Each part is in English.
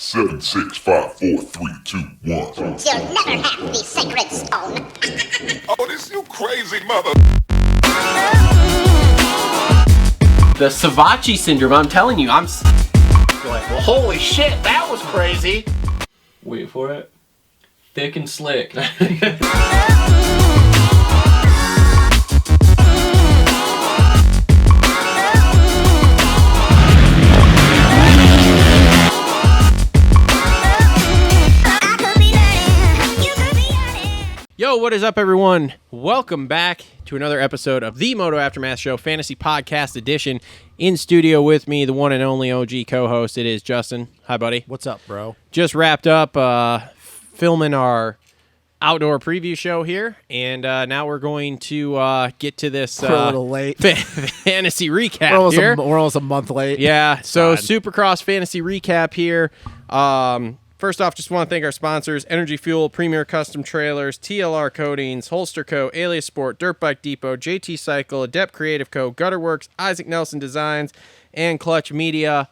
7, 6, 5, 4, 3, 2, 1. You'll never have the sacred stone. Oh, this you crazy mother. The Savachi syndrome, I'm telling you, I'm like, well, holy shit, that was crazy. Wait for it. Thick and slick. Yo, what is up, everyone? Welcome back to another episode of the Moto Aftermath Show Fantasy Podcast Edition. In studio with me, the one and only OG co-host, it is Justin. Hi, buddy. What's up, bro? Just wrapped up filming our outdoor preview show here, and now we're going to get to this We're a little late. fantasy recap here. We're almost a month late. Yeah, so Fine. Supercross fantasy recap here. First off, just want to thank our sponsors, Energy Fuel, Premier Custom Trailers, TLR Coatings, Holster Co, Alias Sport, Dirt Bike Depot, JT Cycle, Adept Creative Co, Gutter Worx, Isaac Nelson Designs, and Clutch Media.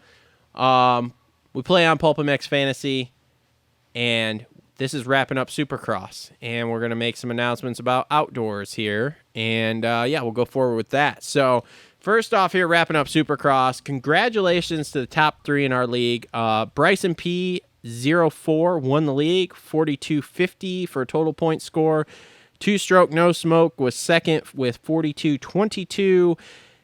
We play on Pulpmx Fantasy, and this is wrapping up Supercross, and we're going to make some announcements about outdoors here, and yeah, we'll go forward with that. So first off here, wrapping up Supercross, congratulations to the top three in our league. Bryson P. 0-4 won the league, 42.50 for a total point score. Two-stroke No Smoke was second with 42.22.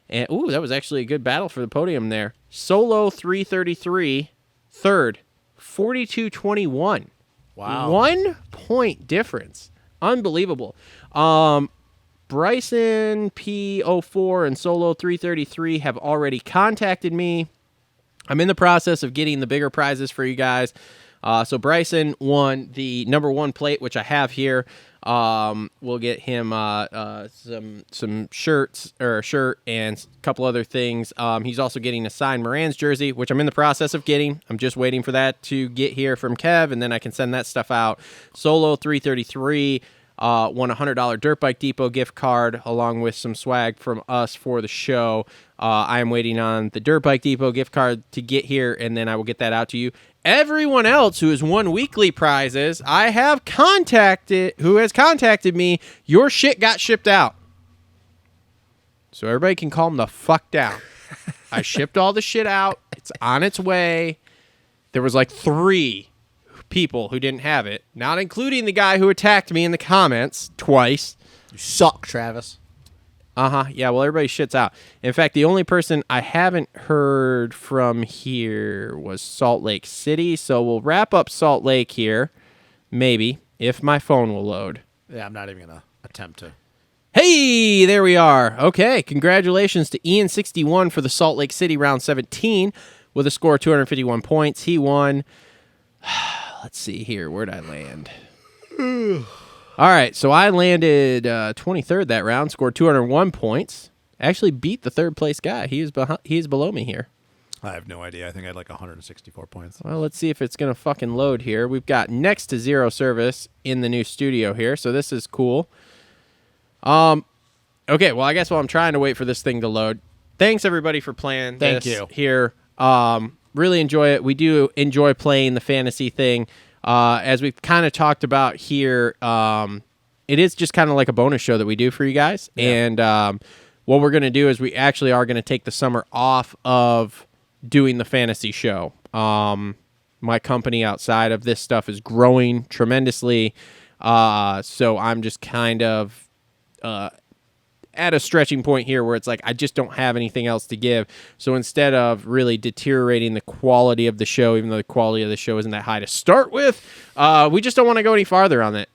And ooh, that was actually a good battle for the podium there. Solo 333, third, 42.21. Wow. 1 point difference. Unbelievable. Bryson P04 and Solo 333 have already contacted me. I'm in the process of getting the bigger prizes for you guys. So Bryson won the number one plate, which I have here. We'll get him some shirts or a shirt and a couple other things. He's also getting a signed Moran's jersey, which I'm in the process of getting. I'm just waiting for that to get here from Kev, and then I can send that stuff out. Solo 333 won a $100 Dirt Bike Depot gift card along with some swag from us for the show. I am waiting on the Dirt Bike Depot gift card to get here, and then I will get that out to you. Everyone else who has won weekly prizes, who has contacted me, your shit got shipped out. So everybody can calm the fuck down. I shipped all the shit out. It's on its way. There was like 3 people who didn't have it, not including the guy who attacked me in the comments twice. You suck, Travis. Yeah, well, everybody shits out. In fact, the only person I haven't heard from here was Salt Lake City, so we'll wrap up Salt Lake here, maybe, if my phone will load. Yeah, I'm not even going to attempt to. Hey, there we are. Okay, congratulations to Ian61 for the Salt Lake City round 17 with a score of 251 points. He won. Let's see here. Where'd I land? All right, so I landed 23rd that round, scored 201 points. Actually beat the third place guy. He is below me here. I have no idea. I think I had like 164 points. Well, let's see if it's going to fucking load here. We've got next to zero service in the new studio here, so this is cool. Okay, well, I guess while I'm trying to wait for this thing to load, thanks everybody for playing Thank this you. here. Really enjoy it. We do enjoy playing the fantasy thing. As we've kind of talked about here, it is just kind of like a bonus show that we do for you guys. Yeah. And what we're going to do is we actually are going to take the summer off of doing the fantasy show. My company outside of this stuff is growing tremendously. So I'm just kind of at a stretching point here where it's like I just don't have anything else to give. So instead of really deteriorating the quality of the show, even though the quality of the show isn't that high to start with, we just don't want to go any farther on it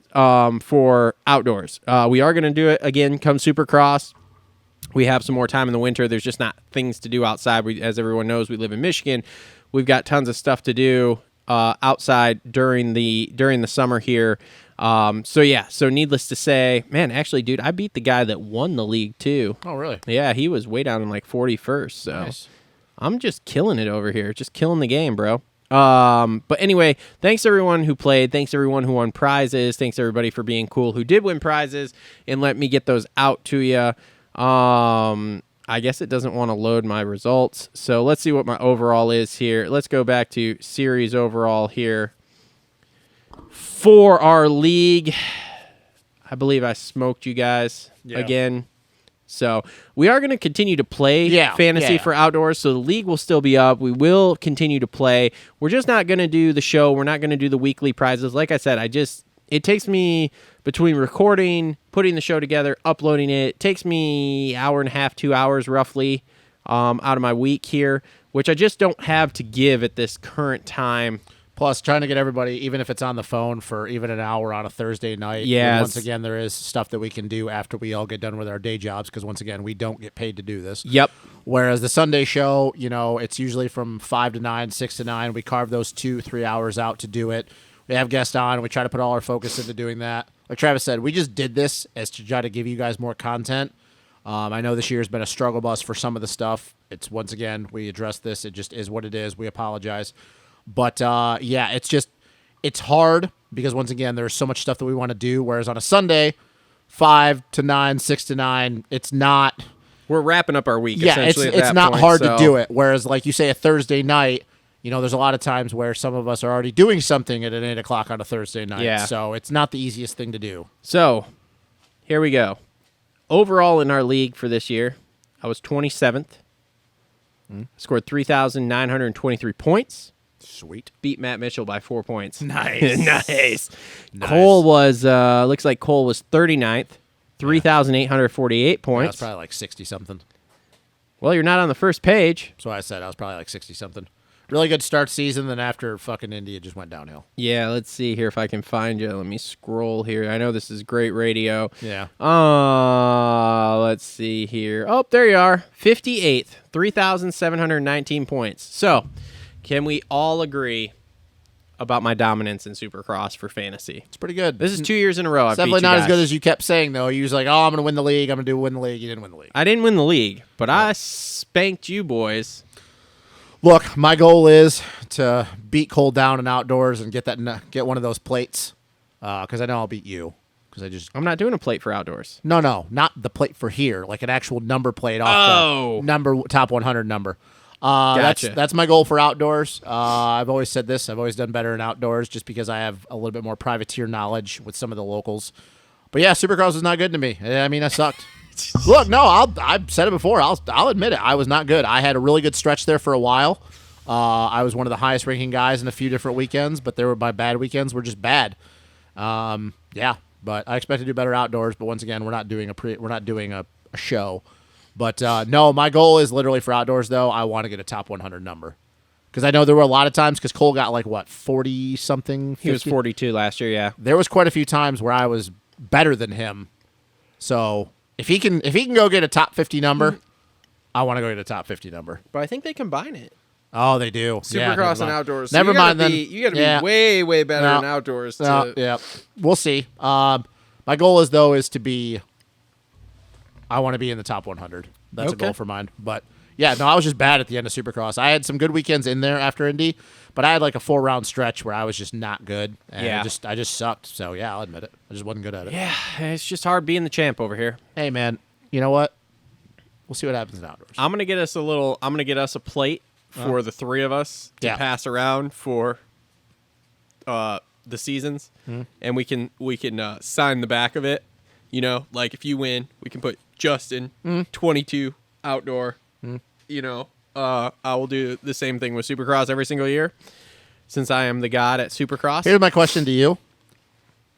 for outdoors. We are going to do it again come Supercross. We have some more time in the winter. There's just not things to do outside. As everyone knows, we live in Michigan. We've got tons of stuff to do outside during the summer here. So needless to say, man, actually, dude, I beat the guy that won the league too. Oh, really? Yeah, he was way down in like 41st. So Nice. I'm just killing it over here. Just killing the game, bro. But anyway, thanks everyone who played. Thanks everyone who won prizes. Thanks everybody for being cool who did win prizes and let me get those out to you. I guess it doesn't want to load my results. So let's see what my overall is here. Let's go back to series overall here. For our league, I believe I smoked you guys again. So we are going to continue to play fantasy for outdoors. So the league will still be up. We will continue to play. We're just not going to do the show. We're not going to do the weekly prizes. Like I said, it takes me between recording, putting the show together, uploading it. It takes me hour and a half, 2 hours roughly out of my week here, which I just don't have to give at this current time. Plus, trying to get everybody, even if it's on the phone, for even an hour on a Thursday night. Yeah. Once again, there is stuff that we can do after we all get done with our day jobs, because once again, we don't get paid to do this. Yep. Whereas the Sunday show, it's usually from 5 to 9, 6 to 9. We carve those 2-3 hours out to do it. We have guests on, and we try to put all our focus into doing that. Like Travis said, we just did this as to try to give you guys more content. I know this year has been a struggle bus for some of the stuff. It's, once again, we addressed this. It just is what it is. We apologize. But, it's hard because, once again, there's so much stuff that we want to do, whereas on a Sunday, 5 to 9, 6 to 9, it's not... We're wrapping up our week, Yeah, essentially, it's not hard to do it, whereas, like you say, a Thursday night, there's a lot of times where some of us are already doing something at 8 o'clock on a Thursday night, so it's not the easiest thing to do. So, here we go. Overall in our league for this year, I was 27th. Scored 3,923 points. Sweet. Beat Matt Mitchell by 4 points. Nice. Nice. Cole was, looks like Cole was 39th, 3,848 points. That's probably like 60-something. Well, you're not on the first page. That's what I said. I was probably like 60-something. Really good start season, then after fucking Indy, it just went downhill. Yeah, let's see here if I can find you. Let me scroll here. I know this is great radio. Yeah. Let's see here. Oh, there you are. 58th, 3,719 points. So, can we all agree about my dominance in Supercross for fantasy? It's pretty good. This is 2 years in a row. It's definitely not as good as you kept saying, though. You was like, I'm going to win the league. I'm going to win the league. You didn't win the league. I didn't win the league, but I spanked you boys. Look, my goal is to beat Cole down in outdoors and get one of those plates, because I know I'll beat you. I'm not doing a plate for outdoors. No, not the plate for here, like an actual number plate off the top 100 number. Gotcha. That's my goal for outdoors. I've always said this. I've always done better in outdoors just because I have a little bit more privateer knowledge with some of the locals. But yeah, Supercross was not good to me. I mean, I sucked. Look, no, I've said it before. I'll admit it. I was not good. I had a really good stretch there for a while. I was one of the highest ranking guys in a few different weekends, but my bad weekends were just bad. Yeah, but I expect to do better outdoors. But once again, we're not doing a show. But no, my goal is literally for outdoors, though. I want to get a top 100 number. Because I know there were a lot of times, because Cole got 40-something? He was 42 last year, yeah. There was quite a few times where I was better than him. So if he can go get a top 50 number, I want to go get a top 50 number. But I think they combine it. Oh, they do. Supercross and outdoors. So never mind then. You got to be way, way better in outdoors. Yeah, we'll see. My goal is to be... I want to be in the top 100. That's a goal for mine. But yeah, no, I was just bad at the end of Supercross. I had some good weekends in there after Indy, but I had a 4-round stretch where I was just not good. And I just sucked. So yeah, I'll admit it. I just wasn't good at it. Yeah, it's just hard being the champ over here. Hey man, you know what? We'll see what happens in outdoors. I'm gonna get us a plate for the three of us to pass around for the seasons, and we can sign the back of it. If you win, we can put Justin 22 outdoor. I will do the same thing with Supercross every single year, since I am the god at Supercross. Here's my question to you: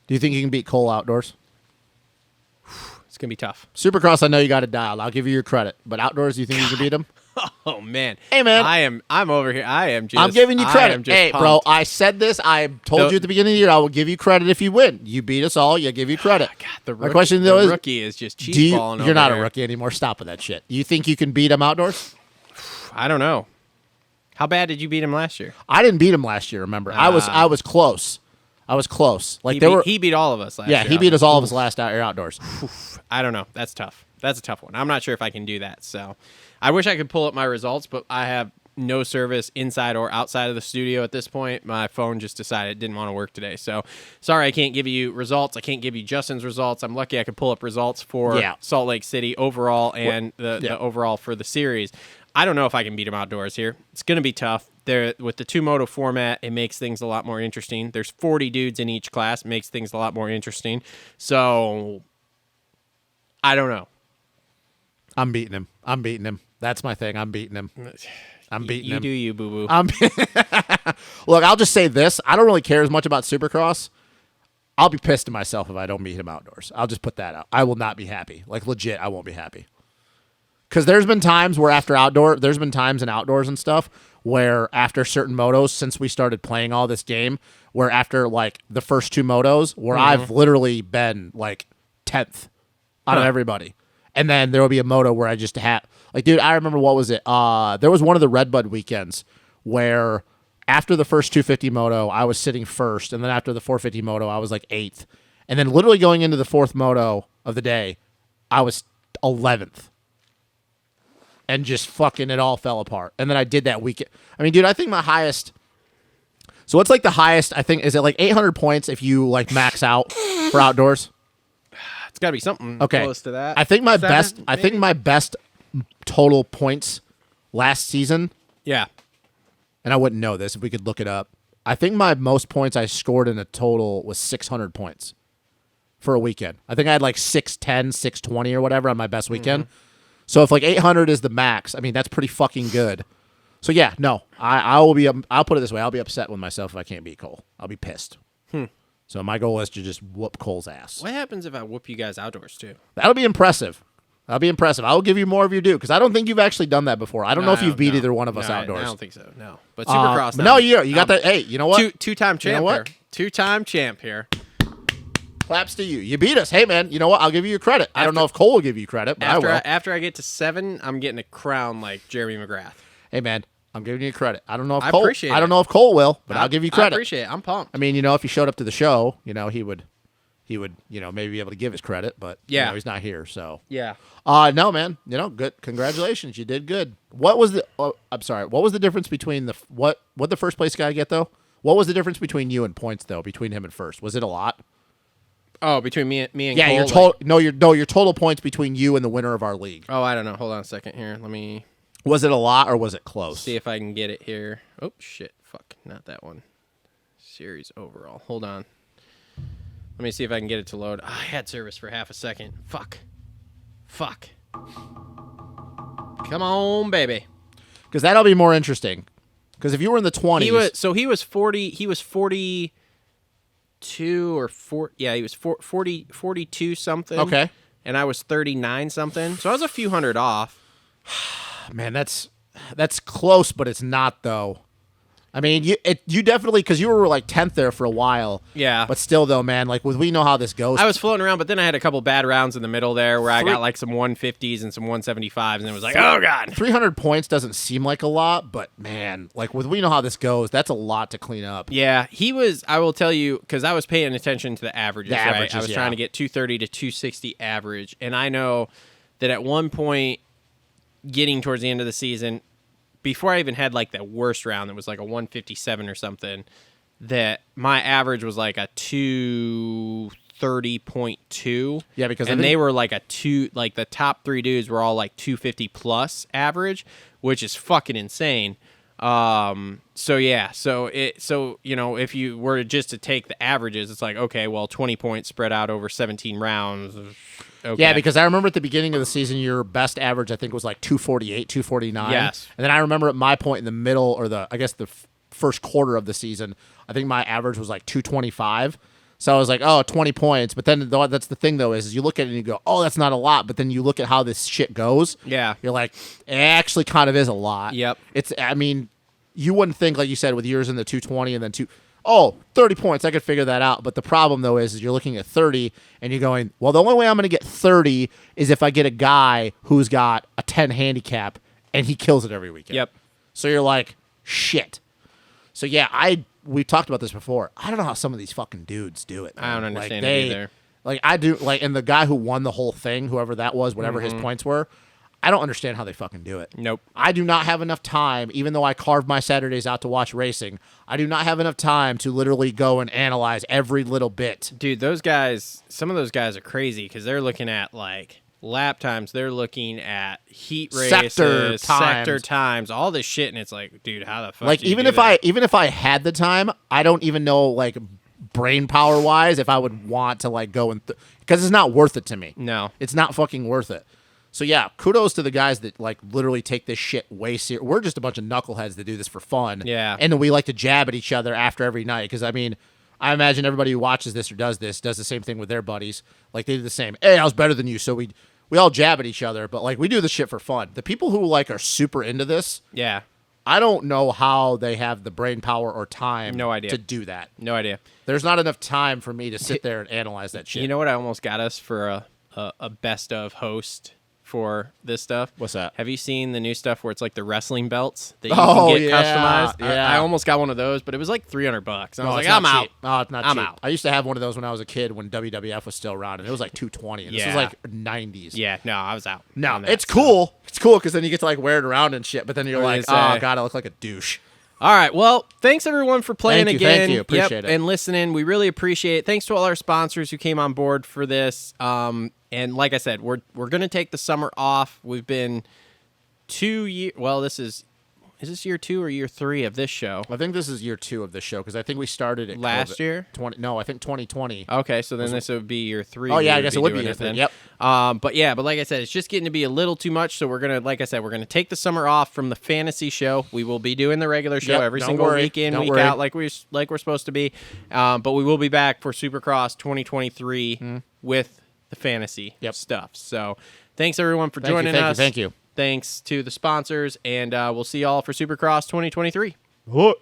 do you think you can beat Cole outdoors? It's gonna be tough. Supercross, I know you got it dialed. I'll give you your credit. But outdoors, do you think you can beat him? Oh man. Hey man. I'm over here. I'm giving you credit. Hey, pumped. bro, I said this. I told you at the beginning of the year I will give you credit if you win. You beat us all, you give you credit. God, my question though is, rookie is just cheap balling over you're not here. a rookie anymore. Stop with that shit. You think you can beat him outdoors? I don't know. How bad did you beat him last year? I didn't beat him last year, remember. I was close. I was close. He beat all of us last year. Yeah, he beat us all of us last year outdoors. I don't know. That's tough. That's a tough one. I'm not sure if I can do that. So I wish I could pull up my results, but I have no service inside or outside of the studio at this point. My phone just decided it didn't want to work today. So sorry, I can't give you results. I can't give you Justin's results. I'm lucky I could pull up results for Salt Lake City overall and the overall for the series. I don't know if I can beat him outdoors here. It's going to be tough. There with the 2-moto format, it makes things a lot more interesting. There's 40 dudes in each class, makes things a lot more interesting. So I don't know. I'm beating him. That's my thing. I'm beating him. I'm beating him. You do you, boo-boo. Look, I'll just say this. I don't really care as much about Supercross. I'll be pissed at myself if I don't beat him outdoors. I'll just put that out. I will not be happy. Like, legit, I won't be happy. Because there's been times where there's been times in outdoors and stuff where after certain motos, since we started playing all this game, where after, like, the first 2 motos, where I've literally been, like, 10th out of everybody. And then there will be a moto where I just had, like, dude, I remember, what was it? There was one of the Redbud weekends where after the first 250 moto, I was sitting first. And then after the 450 moto, I was like 8th. And then literally going into the 4th moto of the day, I was 11th. And just fucking it all fell apart. And then I did that weekend. I mean, dude, I think my highest. So what's like the highest? I think, is it like 800 points if you like max out for outdoors? It's got to be something close to that. I think my best. Maybe? I think my best total points last season. Yeah. And I wouldn't know this if we could look it up. I think my most points I scored in a total was 600 points for a weekend. I think I had like 610, 620 or whatever on my best weekend. So if like 800 is the max, I mean, that's pretty fucking good. So yeah, no, I will be. I'll put it this way: I'll be upset with myself if I can't beat Cole. I'll be pissed. So my goal is to just whoop Cole's ass. What happens if I whoop you guys outdoors too? That'll be impressive. That'll be impressive. I will give you more of your due because I don't think you've actually done that before. I don't know if you've beat either one of us outdoors. I don't think so. No, but Supercross. No, you got that. Hey, you know what? Two-time champ. You know what? Here. Two-time champ here. Claps to you. You beat us. Hey, man, you know what? I'll give you your credit. I don't know if Cole will give you credit, but I will. After I get to 7, I'm getting a crown like Jeremy McGrath. Hey, man, I'm giving you credit. I don't know if I don't know if Cole will, but I'll give you credit. I appreciate it. I'm pumped. I mean, you know, if he showed up to the show, you know, he would, you know, maybe be able to give his credit, but you know, he's not here, so. Yeah. No, man, you know, good. Congratulations. You did good. What was the I'm sorry. What was the difference between what the first place guy get though? What was the difference between you and points though, between him and first? Was it a lot? Oh, between me and yeah, Cole, your total your total points between you and the winner of our league. Oh, I don't know. Hold on a second here. Let me. Was it a lot or was it close? See if I can get it here. Oh shit! Fuck, not that one. Series overall. Hold on. Let me see if I can get it to load. I had service for half a second. Fuck. Come on, baby. Because that'll be more interesting. Because if you were in the 20s, he was 40. He was 42 or 4. Yeah, he was 42 something. Okay. And I was 39 something. So I was a few hundred off. Man, that's close, but it's not though. I mean, you definitely, because you were like 10th there for a while. Yeah. But still, though, man, like we know how this goes. I was floating around, but then I had a couple bad rounds in the middle there where I got like some 150s and some 175s, and it was like, oh god. 300 points doesn't seem like a lot, but man, like we know how this goes. That's a lot to clean up. Yeah, he was. I will tell you, because I was paying attention to the averages. Averages, right? I was trying to get 230 to 260 average, and I know that at one point, getting towards the end of the season, before I even had like that worst round, that was like a 157 or something, that my average was like a 230.2. Yeah, because they were like like the top 3 dudes were all like 250 plus average, which is fucking insane. So you know, if you were just to take the averages, it's like, okay, well, 20 points spread out over 17 rounds. Okay. Yeah, because I remember at the beginning of the season, your best average, I think, was like 248, 249. Yes. And then I remember at my point in the middle, or the first quarter of the season, I think my average was like 225. So I was like, oh, 20 points. But then that's the thing, though, is you look at it and you go, oh, that's not a lot. But then you look at how this shit goes. Yeah. You're like, it actually kind of is a lot. Yep. I mean, you wouldn't think, like you said, with yours in the 220 and then 30 points, I could figure that out. But the problem, though, is you're looking at 30 and you're going, well, the only way I'm going to get 30 is if I get a guy who's got a 10 handicap and he kills it every weekend. Yep. So you're like, shit. So, yeah, we talked about this before. I don't know how some of these fucking dudes do it. Man. I don't understand like it either. Like, I do, like, and the guy who won the whole thing, whoever that was, whatever his points were, I don't understand how they fucking do it. Nope. I do not have enough time, even though I carved my Saturdays out to watch racing. I do not have enough time to literally go and analyze every little bit. Dude, those guys, some of those guys are crazy because they're looking at like lap times. They're looking at heat races, sector times, all this shit. And it's like, dude, how the fuck Like, do you even do if that? I had the time, I don't even know, like, brain power wise, if I would want to, like, go and, because it's not worth it to me. No. It's not fucking worth it. So yeah, kudos to the guys that like literally take this shit way serious. We're just a bunch of knuckleheads that do this for fun. Yeah. And then we like to jab at each other after every night. Because I mean, I imagine everybody who watches this or does the same thing with their buddies. Like they do the same. Hey, I was better than you. So we all jab at each other. But like we do this shit for fun. The people who like are super into this, Yeah. I don't know how they have the brain power or time No idea. to do that. No idea. There's not enough time for me to sit there and analyze that shit. You know what I almost got us for a best of host for this stuff? What's that? Have you seen the new stuff where it's like the wrestling belts that you Oh, can get yeah, customized? yeah. I almost got one of those, but it was like $300. And I was No, like, it's not I'm out. cheap. No, it's not I'm cheap. out. I used to have one of those when I was a kid when WWF was still around, and it was like $220. And this was Yeah. like 90s. Yeah, no, I was out. No, on that it's stuff. cool. It's cool because then you get to like wear it around and shit. But then you're What do like, you oh say? god, I look like a douche. All right. Well, thanks everyone for playing Thank you, again. thank you. Appreciate Yep, it. and listening. We really appreciate it. Thanks to all our sponsors who came on board for this. And like I said, we're gonna take the summer off. We've been 2 years. Well, is this year 2 or year 3 of this show? I think this is year 2 of this show because I think we started it Last year? I think 2020. Okay, so then this would be year 3. Oh, yeah, we I guess it would be doing year 3. then. Yep. But like I said, it's just getting to be a little too much. So we're gonna, like I said, we're gonna take the summer off from the fantasy show. We will be doing the regular show Yep, every don't single worry, week in, don't week worry. out, like we're supposed to be. But we will be back for Supercross 2023 with the fantasy Yep. stuff. So thanks everyone for Thank you, joining thank you, us. thank you. Thanks to the sponsors, and we'll see y'all for Supercross 2023. What?